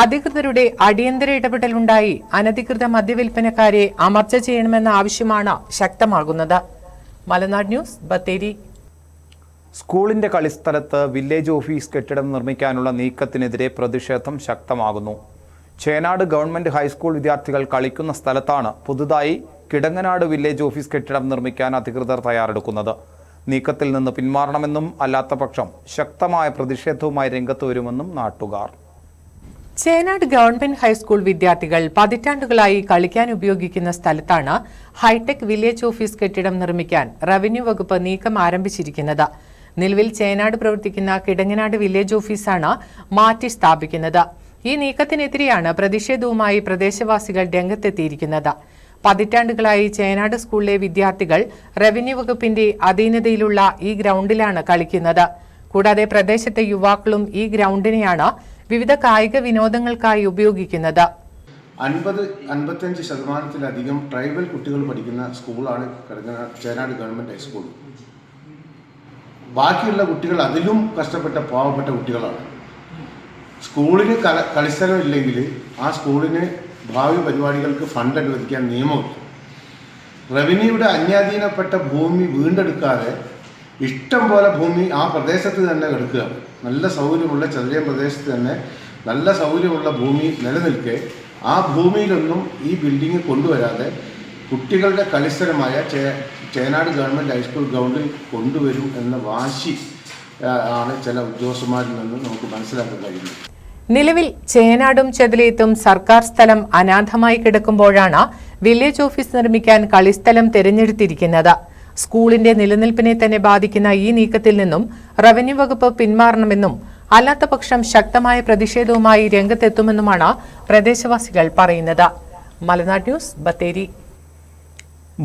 അധികൃതരുടെ അടിയന്തര ഇടപെടലുണ്ടായി അനധികൃത മദ്യവിൽപ്പനക്കാരെ അമർച്ച ചെയ്യണമെന്ന ആവശ്യമാണ് ശക്തമാകുന്നത്. മലനാട് ന്യൂസ്, ബത്തേരി. സ്കൂളിന്റെ കളിസ്ഥലത്ത് വില്ലേജ് ഓഫീസ് കെട്ടിടം നിർമ്മിക്കാനുള്ള നീക്കത്തിനെതിരെ പ്രതിഷേധം ശക്തമാകുന്നു. ചേനാട് ഗവൺമെന്റ് ഹൈസ്കൂൾ വിദ്യാർത്ഥികൾ കളിക്കുന്ന സ്ഥലത്താണ് പുതുതായി കിടങ്ങനാട് വില്ലേജ് ഓഫീസ് കെട്ടിടം നിർമ്മിക്കാൻ അധികൃതർ തയ്യാറെടുക്കുന്നത്. നീക്കത്തിൽ നിന്ന് പിന്മാറണമെന്നും അല്ലാത്തപക്ഷം ശക്തമായ പ്രതിഷേധവുമായി രംഗത്ത് വരുമെന്നും നാട്ടുകാർ. ചേനാട് ഗവൺമെന്റ് ഹൈസ്കൂൾ വിദ്യാർത്ഥികൾ പതിറ്റാണ്ടുകളായി കളിക്കാൻ ഉപയോഗിക്കുന്ന സ്ഥലത്താണ് ഹൈടെക് വില്ലേജ് ഓഫീസ് കെട്ടിടം നിർമ്മിക്കാൻ റവന്യൂ വകുപ്പ് നീക്കം ആരംഭിച്ചിരിക്കുന്നത്. നിലവിൽ ചേനാട് പ്രവർത്തിക്കുന്ന കിടങ്ങനാട് വില്ലേജ് ഓഫീസാണ് മാറ്റി സ്ഥാപിക്കുന്നത്. ഈ നീക്കത്തിനെതിരെയാണ് പ്രതിഷേധവുമായി പ്രദേശവാസികൾ രംഗത്തെത്തിയിരിക്കുന്നത്. പതിറ്റാണ്ടുകളായി ചേനാട് സ്കൂളിലെ വിദ്യാർത്ഥികൾ റവന്യൂ വകുപ്പിന്റെ അധീനതയിലുള്ള ഈ ഗ്രൗണ്ടിലാണ് കളിക്കുന്നത്. കൂടാതെ പ്രദേശത്തെ യുവാക്കളും ഈ ഗ്രൗണ്ടിനെയാണ് വിവിധ കായിക വിനോദങ്ങൾക്കായി ഉപയോഗിക്കുന്നത്. 50-55% ട്രൈബൽ കുട്ടികൾ പഠിക്കുന്ന സ്കൂളാണ് ചേനാട് ഗവൺമെന്റ് ഹൈസ്കൂൾ. ബാക്കിയുള്ള കുട്ടികൾ അതിലും കഷ്ടപ്പെട്ട പാവപ്പെട്ട കുട്ടികളാണ്. സ്കൂളിന് കളിസ്ഥലം ഇല്ലെങ്കിൽ ആ സ്കൂളിന് ഭാവി പരിപാടികൾക്ക് ഫണ്ട് അനുവദിക്കാൻ നിയമമില്ല. റവന്യൂയുടെ അന്യാധീനപ്പെട്ട ഭൂമി വീണ്ടെടുക്കാതെ ഇഷ്ടം പോലെ ഭൂമി ആ പ്രദേശത്ത് തന്നെ കിടക്കുകയാണ്. നല്ല സൗകര്യമുള്ള ചെറിയ പ്രദേശത്ത് തന്നെ നല്ല സൗകര്യമുള്ള ഭൂമി നിലനിൽക്കെ ആ ഭൂമിയിലൊന്നും ഈ ബിൽഡിംഗ് കൊണ്ടുവരാതെ കുട്ടികളുടെ കളിസ്ഥലമായ ചേനാട് ഗവൺമെൻറ് ഹൈസ്കൂൾ ഗ്രൗണ്ടിൽ കൊണ്ടുവരും എന്ന വാശി ആണ് ചില ഉദ്യോഗസ്ഥന്മാരിൽ നിന്ന് നമുക്ക് മനസ്സിലാക്കാൻ കഴിയുന്നത്. നിലവിൽ ചേനാടും ചെതലേത്തും സർക്കാർ സ്ഥലം അനാഥമായി കിടക്കുമ്പോഴാണ് വില്ലേജ് ഓഫീസ് നിർമ്മിക്കാൻ കളിസ്ഥലം തിരഞ്ഞെടുത്തിരിക്കുന്നത്. സ്കൂളിന്റെ നിലനിൽപ്പിനെ തന്നെ ബാധിക്കുന്ന ഈ നീക്കത്തിൽ നിന്നും റവന്യൂ വകുപ്പ് പിന്മാറണമെന്നും അല്ലാത്തപക്ഷം ശക്തമായ പ്രതിഷേധവുമായി രംഗത്തെത്തുമെന്നുമാണ് പ്രദേശവാസികൾ പറയുന്നത്. മലനാട് ന്യൂസ്, ബത്തേരി.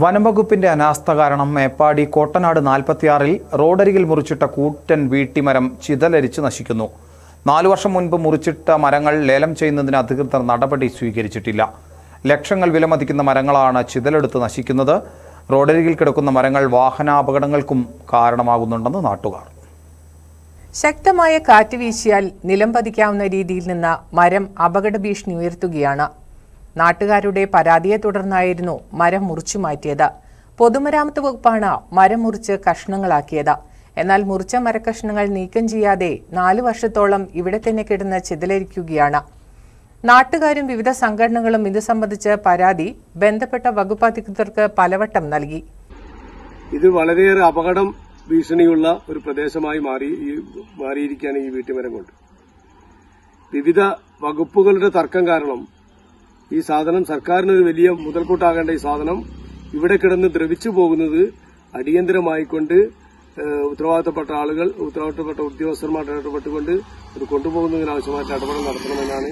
വനംവകുപ്പിന്റെ അനാസ്ഥ കാരണം മേപ്പാടി കോട്ടനാട് 46-ൽ റോഡരികിൽ മുറിച്ചിട്ട കൂറ്റൻ വീട്ടിമരം ചിതലരിച്ച് നശിക്കുന്നു. 4 വർഷം മുൻപ് മുറിച്ചിട്ട മരങ്ങൾ ലേലം ചെയ്യുന്നതിന് അധികൃതർ നടപടി സ്വീകരിച്ചിട്ടില്ല. ലക്ഷങ്ങൾ വിലമതിക്കുന്ന മരങ്ങളാണ് ചിതലെടുത്ത് നശിക്കുന്നത്. റോഡരികിൽ കിടക്കുന്ന മരങ്ങൾ വാഹനാപകടങ്ങൾക്കും കാരണമാകുന്നുണ്ടെന്ന് നാട്ടുകാർ. ശക്തമായ കാറ്റ് വീശിയാൽ നിലം പതിക്കാവുന്ന രീതിയിൽ നിന്ന് മരം അപകട ഭീഷണി ഉയർത്തുകയാണ്. നാട്ടുകാരുടെ പരാതിയെ തുടർന്നായിരുന്നു മരം മുറിച്ചു മാറ്റിയത്. പൊതുമരാമത്ത് വകുപ്പാണ് മരം മുറിച്ച് കഷ്ണങ്ങളാക്കിയത്. എന്നാൽ മുറിച്ച മരക്കഷ്ണങ്ങൾ നീക്കം ചെയ്യാതെ 4 വർഷത്തോളം ഇവിടെ തന്നെ കിടന്ന് ചിതലരിക്കുകയാണ്. നാട്ടുകാരും വിവിധ സംഘടനകളും ഇത് സംബന്ധിച്ച് പരാതി ബന്ധപ്പെട്ട വകുപ്പ് അധികൃതർക്ക് പലവട്ടം നൽകി. ഇത് വളരെയേറെ അപകടം ഭീഷണിയുള്ള ഒരു പ്രദേശമായി മാറിയിരിക്കുകയാണ് ഈ വീട്ടുമരം കൊണ്ട്. വിവിധ വകുപ്പുകളുടെ തർക്കം കാരണം ഈ സാധനം സർക്കാരിനൊരു വലിയ മുതൽക്കൂട്ടാകേണ്ട ഈ സാധനം ഇവിടെ കിടന്ന് ദ്രവിച്ചു പോകുന്നത് അടിയന്തരമായിക്കൊണ്ട് ഉത്തരവാദിത്തപ്പെട്ട ആളുകൾ, ഉത്തരവാദിത്തപ്പെട്ട ഉദ്യോഗസ്ഥന്മാർ ഇടപെട്ടുകൊണ്ട് ഇത് കൊണ്ടുപോകുന്നതിനാവശ്യമായിട്ട് ഇടപെടൽ നടത്തണമെന്നാണ്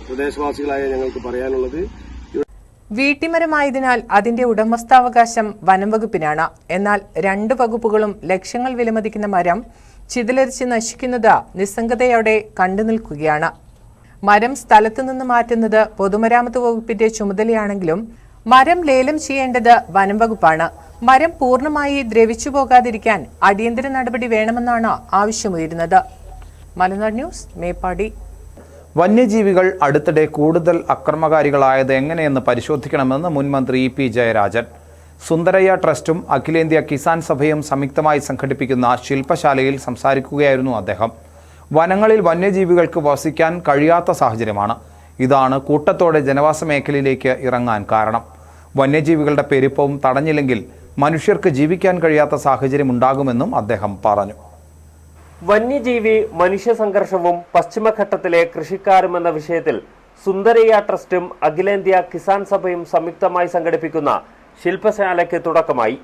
പ്രദേശവാസികളായ ഞങ്ങൾക്ക് പറയാനുള്ളത്. വീട്ടിമരമായതിനാൽ അതിന്റെ ഉടമസ്ഥാവകാശം വനംവകുപ്പിനാണ്. എന്നാൽ 2 വകുപ്പുകളും ലക്ഷങ്ങൾ വിലമതിക്കുന്ന മരം ചിതലരിച്ച് നശിക്കുന്നത് നിസ്സംഗതയോടെ കണ്ടുനിൽക്കുകയാണ്. മരം സ്ഥലത്തു നിന്ന് മാറ്റുന്നത് പൊതുമരാമത്ത് വകുപ്പിന്റെ ചുമതലയാണെങ്കിലും മരം ലേലം ചെയ്യേണ്ടത് വനംവകുപ്പാണ്. മരം പൂർണ്ണമായി ദ്രവിച്ചു പോകാതിരിക്കാൻ അടിയന്തര നടപടി വേണമെന്നാണ് ആവശ്യമുയരുന്നത്. മലനാട് ന്യൂസ്, മേപ്പാടി. വന്യജീവികൾ അടുത്തിടെ കൂടുതൽ അക്രമകാരികളായത് എങ്ങനെയെന്ന് പരിശോധിക്കണമെന്ന് മുൻ മന്ത്രി ഇ പി ജയരാജൻ. സുന്ദരയ്യ ട്രസ്റ്റും അഖിലേന്ത്യാ കിസാൻ സഭയും സംയുക്തമായി സംഘടിപ്പിക്കുന്ന ശില്പശാലയിൽ സംസാരിക്കുകയായിരുന്നു അദ്ദേഹം. വനങ്ങളിൽ വന്യജീവികൾക്ക് വസിക്കാൻ കഴിയാത്ത സാഹചര്യമാണ്. ഇതാണ് കൂട്ടത്തോടെ ജനവാസ മേഖലയിലേക്ക് ഇറങ്ങാൻ കാരണം. വന്യജീവികളുടെ പെരുപ്പവും തടഞ്ഞില്ലെങ്കിൽ മനുഷ്യർക്ക് ജീവിക്കാൻ കഴിയാത്ത സാഹചര്യം ഉണ്ടാകുമെന്നും അദ്ദേഹം പറഞ്ഞു. വന്യജീവി മനുഷ്യ സംഘർഷവും പശ്ചിമഘട്ടത്തിലെ കൃഷിക്കാരും എന്ന വിഷയത്തിൽ സുന്ദരയ്യ ട്രസ്റ്റും അഖിലേന്ത്യാ കിസാൻ സഭയും സംയുക്തമായി സംഘടിപ്പിക്കുന്ന ശില്പശാലയ്ക്ക് തുടക്കമായി.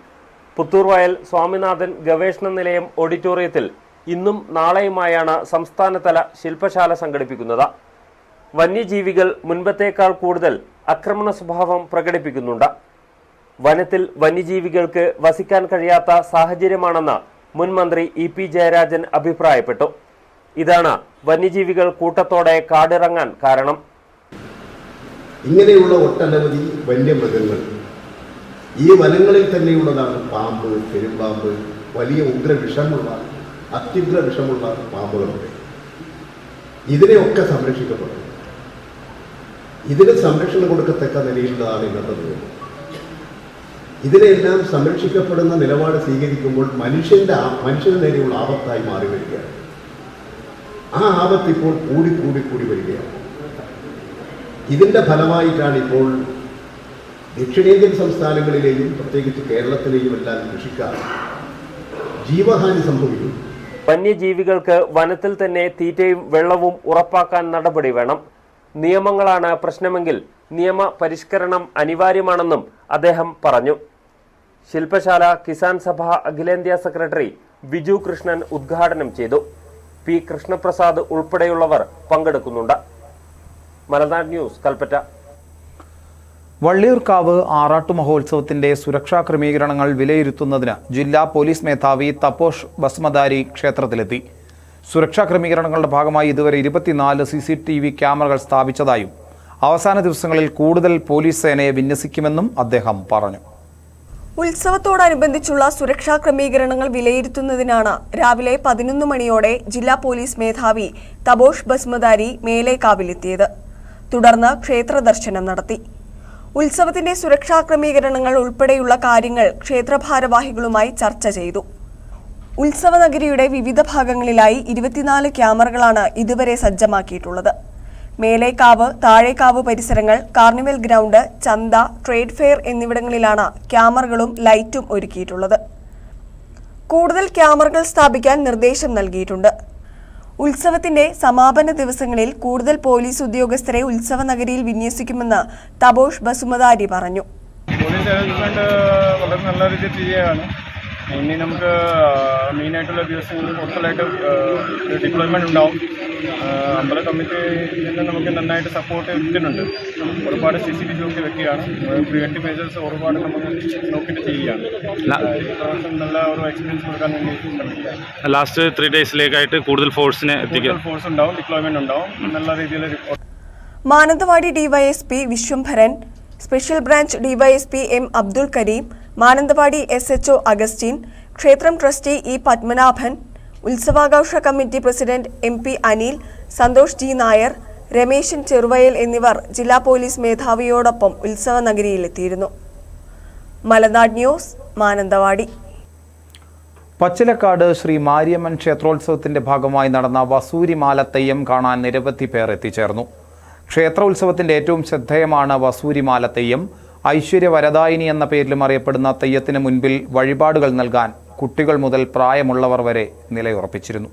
പുത്തൂർവയൽ സ്വാമിനാഥൻ ഗവേഷണ നിലയം ഓഡിറ്റോറിയത്തിൽ ഇന്നും നാളെയുമായാണ് സംസ്ഥാനതല ശില്പശാല സംഘടിപ്പിക്കുന്നത്. വന്യജീവികൾ മുൻപത്തേക്കാൾ കൂടുതൽ ആക്രമണ സ്വഭാവം പ്രകടിപ്പിക്കുന്നുണ്ട്. വനത്തിൽ വന്യജീവികൾക്ക് വസിക്കാൻ കഴിയാത്ത സാഹചര്യമാണെന്ന് മുൻ മന്ത്രി ഇ പി ജയരാജൻ അഭിപ്രായപ്പെട്ടു. ഇതാണ് വന്യജീവികൾ കൂട്ടത്തോടെ കാടിറങ്ങാൻ കാരണം. ഇങ്ങനെയുള്ള ഒട്ടനവധി വന്യമൃഗങ്ങൾ ഈ വനങ്ങളിൽ തന്നെയുള്ളതാണ്. പാമ്പ്, പെരുമ്പാമ്പ്, വലിയ ഉഗ്രവിഷമുള്ള അത്യുഗ്ര വിഷമുള്ള പാമ്പുകളുണ്ട്. ഇതിനെയൊക്കെ സംരക്ഷിക്കപ്പെടും. ഇതിന് സംരക്ഷണം കൊടുക്കത്തക്ക നിലയിലുള്ളതാണ് ഇന്നത്തെ നിയമം. ഇതിനെല്ലാം സംരക്ഷിക്കപ്പെടുന്ന നിലപാട് സ്വീകരിക്കുമ്പോൾ മനുഷ്യന് നേരെയുള്ള ആപത്തായി മാറി വരികയാണ്. ആ ആപത്ത് ഇപ്പോൾ കൂടി വരികയാണ്. ഇതിൻ്റെ ഫലമായിട്ടാണ് ഇപ്പോൾ ദക്ഷിണേന്ത്യൻ സംസ്ഥാനങ്ങളിലെയും പ്രത്യേകിച്ച് കേരളത്തിലെയും എല്ലാം കൃഷിക്കാർ ജീവഹാനി സംഭവിക്കുന്നു. വന്യജീവികൾക്ക് വനത്തിൽ തന്നെ തീറ്റയും വെള്ളവും ഉറപ്പാക്കാൻ നടപടി വേണം. നിയമങ്ങളാണ് പ്രശ്നമെങ്കിൽ നിയമ പരിഷ്കരണം അനിവാര്യമാണെന്നും അദ്ദേഹം പറഞ്ഞു. ശില്പശാല കിസാൻ സഭ അഖിലേന്ത്യാ സെക്രട്ടറി വിജു കൃഷ്ണൻ ഉദ്ഘാടനം ചെയ്തു. പി കൃഷ്ണപ്രസാദ് ഉൾപ്പെടെയുള്ളവർ പങ്കെടുക്കുന്നുണ്ട്. മലനാട് ന്യൂസ്, കൽപ്പറ്റ. വള്ളിയൂർക്കാവ് ആറാട്ടു മഹോത്സവത്തിന്റെ സുരക്ഷാ ക്രമീകരണങ്ങൾ വിലയിരുത്തുന്നതിന് ജില്ലാ പോലീസ് മേധാവി തപോഷ് ബസ്മദാരി ക്ഷേത്രത്തിലെത്തി. സുരക്ഷാ ക്രമീകരണങ്ങളുടെ ഭാഗമായി ഇതുവരെ 24 CCTV ക്യാമറകൾ സ്ഥാപിച്ചതായും അവസാന ദിവസങ്ങളിൽ കൂടുതൽ പോലീസ് സേനയെ വിന്യസിക്കുമെന്നും അദ്ദേഹം പറഞ്ഞു. ഉത്സവത്തോടനുബന്ധിച്ചുള്ള സുരക്ഷാ ക്രമീകരണങ്ങൾ വിലയിരുത്തുന്നതിനാണ് രാവിലെ 11 മണിയോടെ ജില്ലാ പോലീസ് മേധാവി തപോഷ് ബസ്മദാരി മേലേക്കാവിലെത്തിയത്. തുടർന്ന് ക്ഷേത്ര ദർശനം നടത്തി. ഉത്സവത്തിന്റെ സുരക്ഷാ ക്രമീകരണങ്ങൾ ഉൾപ്പെടെയുള്ള കാര്യങ്ങൾ ക്ഷേത്ര ഭാരവാഹികളുമായി ചർച്ച ചെയ്തു. ഉത്സവ നഗരിയുടെ വിവിധ ഭാഗങ്ങളിലായി 24 ക്യാമറകളാണ് ഇതുവരെ സജ്ജമാക്കിയിട്ടുള്ളത്. മേലേക്കാവ്, താഴേക്കാവ് പരിസരങ്ങൾ, കാർണിവൽ ഗ്രൗണ്ട്, ചന്ത, ട്രേഡ് ഫെയർ എന്നിവിടങ്ങളിലാണ് ക്യാമറകളും ലൈറ്റും ഒരുക്കിയിട്ടുള്ളത്. കൂടുതൽ ക്യാമറകൾ സ്ഥാപിക്കാൻ നിർദ്ദേശം നൽകിയിട്ടുണ്ട്. ഉത്സവത്തിന്റെ സമാപന ദിവസങ്ങളിൽ കൂടുതൽ പോലീസ് ഉദ്യോഗസ്ഥരെ ഉത്സവ നഗരിയിൽ വിന്യസിക്കുമെന്ന് തപോഷ് ബസുമദാരി പറഞ്ഞു. പോലീസ് അറേഞ്ച്മെന്റ് വളരെ നല്ല രീതിയിൽ ചെയ്യുകയാണ്. ഇനി നമുക്ക് മെയിനായിട്ടുള്ള ദിവസങ്ങളിൽ കൂടുതലായിട്ട് ഡിപ്ലോയ്മെൻറ്റ് ഉണ്ടാവും. അമ്പല കമ്മിറ്റി നമുക്ക് നന്നായിട്ട് സപ്പോർട്ട് കിട്ടുന്നുണ്ട്. ഒരുപാട് CCTV ഒക്കെ വെക്കുകയാണ്. പ്രിവെൻറ്റീവ് മെഷേഴ്സ് ഒരുപാട് നമുക്ക് നോക്കിയിട്ട് ചെയ്യുകയാണ്. നല്ല ഒരു എക്സ്പീരിയൻസ് കൊടുക്കാൻ വേണ്ടി ശ്രമിക്കുകയാണ്. ലാസ്റ്റ് 3 ഡേയ്സിലേക്കായിട്ട് കൂടുതൽ ഫോഴ്സിനെ എത്തിക്കുക. ഫോഴ്സ് ഉണ്ടാവും, ഡിപ്ലോയ്മെൻറ്റ് ഉണ്ടാവും. നല്ല രീതിയിൽ report. Mananthavady DYSP Vishwambharan, special branch DYSP M Abdul Kareem, Mananthavady SHO Augustine, ക്ഷേത്രം ട്രസ്റ്റി E പത്മനാഭൻ, ഉത്സവാഘോഷ committee president MP Anil, Santhosh G Nair, Rameshan Cheruvayal എന്നിവർ ജില്ലാ പോലീസ് മേധാവിയോടൊപ്പം ഉത്സവ നഗരിയിലെത്തിയിരുന്നു. മലനാട് ന്യൂസ്, മാനന്തവാടി. പച്ചിലക്കാട് ശ്രീ മാരിയമ്മൻ ക്ഷേത്രോത്സവത്തിന്റെ ഭാഗമായി നടന്ന വസൂരിമാല തെയ്യം കാണാൻ നിരവധി പേർ എത്തിച്ചേർന്നു. ക്ഷേത്രോത്സവത്തിന്റെ ഏറ്റവും ശ്രദ്ധേയമാണ് വസൂരിമാല തെയ്യം. ഐശ്വര്യവരദായിനി എന്ന പേരിലും അറിയപ്പെടുന്ന തെയ്യത്തിന് മുൻപിൽ വഴിപാടുകൾ നൽകാൻ കുട്ടികൾ മുതൽ പ്രായമുള്ളവർ വരെ നിലയുറപ്പിച്ചിരുന്നു.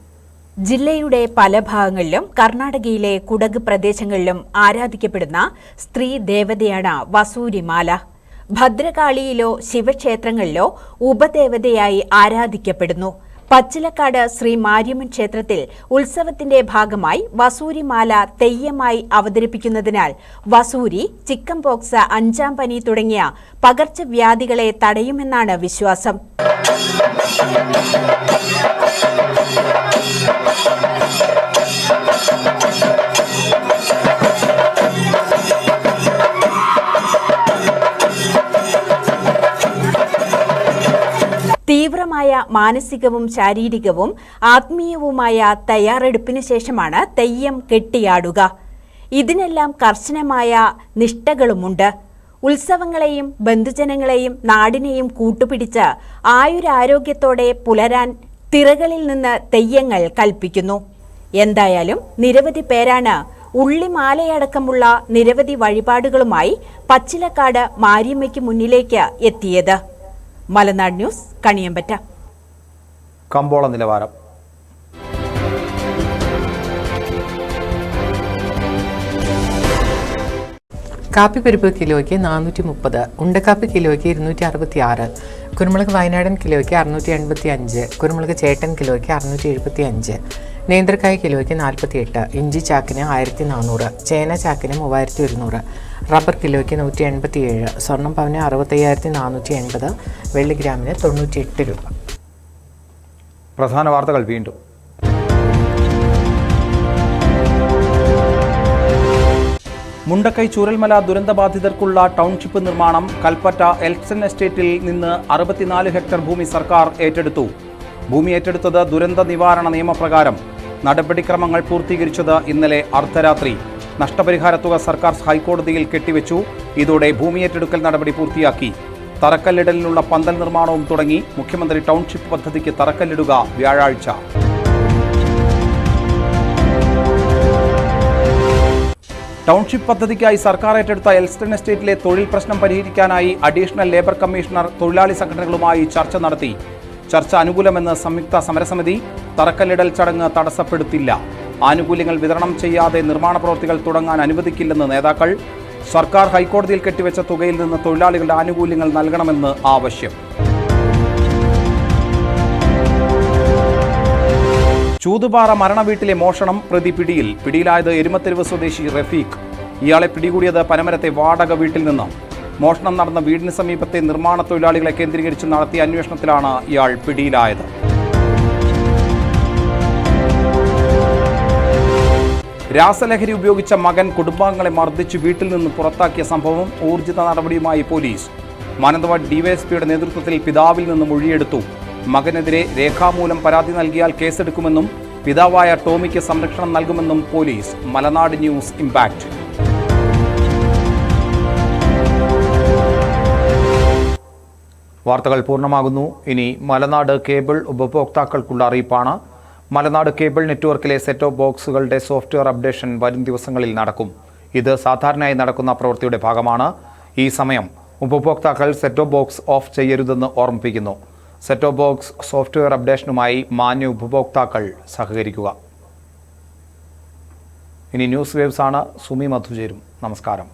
ജില്ലയുടെ പല ഭാഗങ്ങളിലും കർണാടകയിലെ കുടക് പ്രദേശങ്ങളിലും ആരാധിക്കപ്പെടുന്ന സ്ത്രീ ദേവതയാണ് വസൂരിമാല. ഭദ്രകാളിയിലോ ശിവക്ഷേത്രങ്ങളിലോ ഉപദേവതയായി ആരാധിക്കപ്പെടുന്നു. പച്ചിലക്കാട് ശ്രീ മാരിയമ്മൻ ക്ഷേത്രത്തിൽ ഉത്സവത്തിന്റെ ഭാഗമായി വസൂരിമാല തെയ്യമായി അവതരിപ്പിക്കുന്നതിനാൽ വസൂരി, ചിക്കൻ പോക്സ്, 5ാം പനി തുടങ്ങിയ പകർച്ചവ്യാധികളെ തടയുമെന്നാണ് വിശ്വാസം. തീവ്രമായ മാനസികവും ശാരീരികവും ആത്മീയവുമായ തയ്യാറെടുപ്പിന് ശേഷമാണ് തെയ്യം കെട്ടിയാടുക. ഇതിനെല്ലാം കർശനമായ നിഷ്ഠകളുമുണ്ട്. ഉത്സവങ്ങളെയും ബന്ധുജനങ്ങളെയും നാടിനെയും കൂട്ടുപിടിച്ച് ആയുരാരോഗ്യത്തോടെ പുലരാൻ തിറകളിൽ നിന്ന് തെയ്യങ്ങൾ കൽപ്പിക്കുന്നു. എന്തായാലും നിരവധി പേരാണ് ഉള്ളിമാലയടക്കമുള്ള നിരവധി വഴിപാടുകളുമായി പച്ചിലക്കാട് മാരിയമ്മയ്ക്ക് മുന്നിലേക്ക് എത്തിയത്. മലനാട് ന്യൂസ്, കണിയമ്പറ്റ. കമ്പോള നിലവാരം. കാപ്പിപ്പരിപ്പ് കിലോയ്ക്ക് 430, ഉണ്ടക്കാപ്പി കിലോയ്ക്ക് 266, കുരുമുളക് വയനാടൻ കിലോയ്ക്ക് 685, കുരുമുളക് ചേട്ടൻ കിലോയ്ക്ക് 675, നേന്ത്രക്കായ് കിലോയ്ക്ക് 48, ഇഞ്ചി ചാക്കിന് 1400, ചേന ചാക്കിന് 3100, റബ്ബർ കിലോയ്ക്ക് 187, സ്വർണം പവന് 65,480, വെള്ളി ഗ്രാമിന് 98 രൂപ. പ്രധാന വാർത്തകൾ വീണ്ടും. മുണ്ടക്കൈ ചൂരൽമല ദുരന്തബാധിതർക്കുള്ള ടൗൺഷിപ്പ് നിർമ്മാണം കൽപ്പറ്റ എൽസൺ എസ്റ്റേറ്റിൽ നിന്ന് 64 ഹെക്ടർ ഭൂമി സർക്കാർ ഏറ്റെടുത്തു. ഭൂമി ഏറ്റെടുത്തത് ദുരന്ത നിവാരണ നിയമപ്രകാരം. നടപടിക്രമങ്ങൾ പൂർത്തീകരിച്ചത് ഇന്നലെ അർദ്ധരാത്രി. നഷ്ടപരിഹാര തുക സർക്കാർ ഹൈക്കോടതിയിൽ കെട്ടിവെച്ചു. ഇതോടെ ഭൂമി ഏറ്റെടുക്കൽ നടപടി പൂർത്തിയാക്കി. തറക്കല്ലിടലിനുള്ള പന്തൽ നിർമ്മാണവും തുടങ്ങി. മുഖ്യമന്ത്രി ടൗൺഷിപ്പ് പദ്ധതിക്ക് തറക്കല്ലിടുക വ്യാഴാഴ്ച. ടൗൺഷിപ്പ് പദ്ധതിക്കായി സർക്കാർ ഏറ്റെടുത്ത എൽസ്റ്റൺ എസ്റ്റേറ്റിലെ തൊഴിൽ പ്രശ്നം പരിഹരിക്കാനായി അഡീഷണൽ ലേബർ കമ്മീഷണർ തൊഴിലാളി സംഘടനകളുമായി ചർച്ച നടത്തി. ചർച്ച അനുകൂലമെന്ന് സംയുക്ത സമരസമിതി. തറക്കല്ലിടൽ ചടങ്ങ് തടസ്സപ്പെടുത്തില്ല. ആനുകൂല്യങ്ങൾ വിതരണം ചെയ്യാതെ നിർമ്മാണ പ്രവൃത്തികൾ തുടങ്ങാൻ അനുവദിക്കില്ലെന്ന് നേതാക്കൾ. സർക്കാർ ഹൈക്കോടതിയിൽ കെട്ടിവെച്ച തുകയിൽ നിന്ന് തൊഴിലാളികളുടെ ആനുകൂല്യങ്ങൾ നൽകണമെന്ന് ആവശ്യം. ചൂതുപാറ മരണവീട്ടിലെ മോഷണം, പ്രതി പിടിയിൽ. പിടിയിലായത് എരുമത്തെരുവ് സ്വദേശി റഫീഖ്. ഇയാളെ പിടികൂടിയത് പനമരത്തെ വാടക വീട്ടിൽ നിന്ന്. മോഷണം നടന്ന വീടിന് സമീപത്തെ നിർമ്മാണ തൊഴിലാളികളെ കേന്ദ്രീകരിച്ച് നടത്തിയ അന്വേഷണത്തിലാണ് ഇയാൾ പിടിയിലായത്. രാസലഹരി ഉപയോഗിച്ച മകൻ കുടുംബാംഗങ്ങളെ മർദ്ദിച്ച് വീട്ടിൽ നിന്ന് പുറത്താക്കിയ സംഭവം ഊർജിത നടപടിയുമായി പോലീസ്. മാനന്തവാടി ഡിവൈഎസ്പിയുടെ നേതൃത്വത്തിൽ പിതാവിൽ നിന്ന് മൊഴിയെടുത്തു. മകനെതിരെ രേഖാമൂലം പരാതി നൽകിയാൽ കേസെടുക്കുമെന്നും പിതാവായ ടോമിക്ക് സംരക്ഷണം നൽകുമെന്നും പോലീസ്. മലനാട് ന്യൂസ് ഇംപാക്ട്. വാർത്തകൾ പൂർണ്ണമാകുന്നു. ഇനി മലനാട് കേബിൾ ഉപഭോക്താക്കൾക്കുള്ള അറിയിപ്പാണ്. മലനാട് കേബിൾ നെറ്റ്വർക്കിലെ സെറ്റ് ഓഫ് ബോക്സുകളുടെ സോഫ്റ്റ്വെയർ അപ്ഡേഷൻ വരും ദിവസങ്ങളിൽ നടക്കും. ഇത് സാധാരണയായി നടക്കുന്ന പ്രവൃത്തിയുടെ ഭാഗമാണ്. ഈ സമയം ഉപഭോക്താക്കൾ സെറ്റ് ഓഫ് ബോക്സ് ഓഫ് ചെയ്യരുതെന്ന് ഓർമ്മിപ്പിക്കുന്നു. സെറ്റ് ഓഫ് ബോക്സ് സോഫ്റ്റ്വെയർ അപ്ഡേഷനുമായി മാന്യ ഉപഭോക്താക്കൾ സഹകരിക്കുക. ഇനി ന്യൂസ് വേവ്സ് ആണ്. സുമി മധു ചേരും. നമസ്കാരം.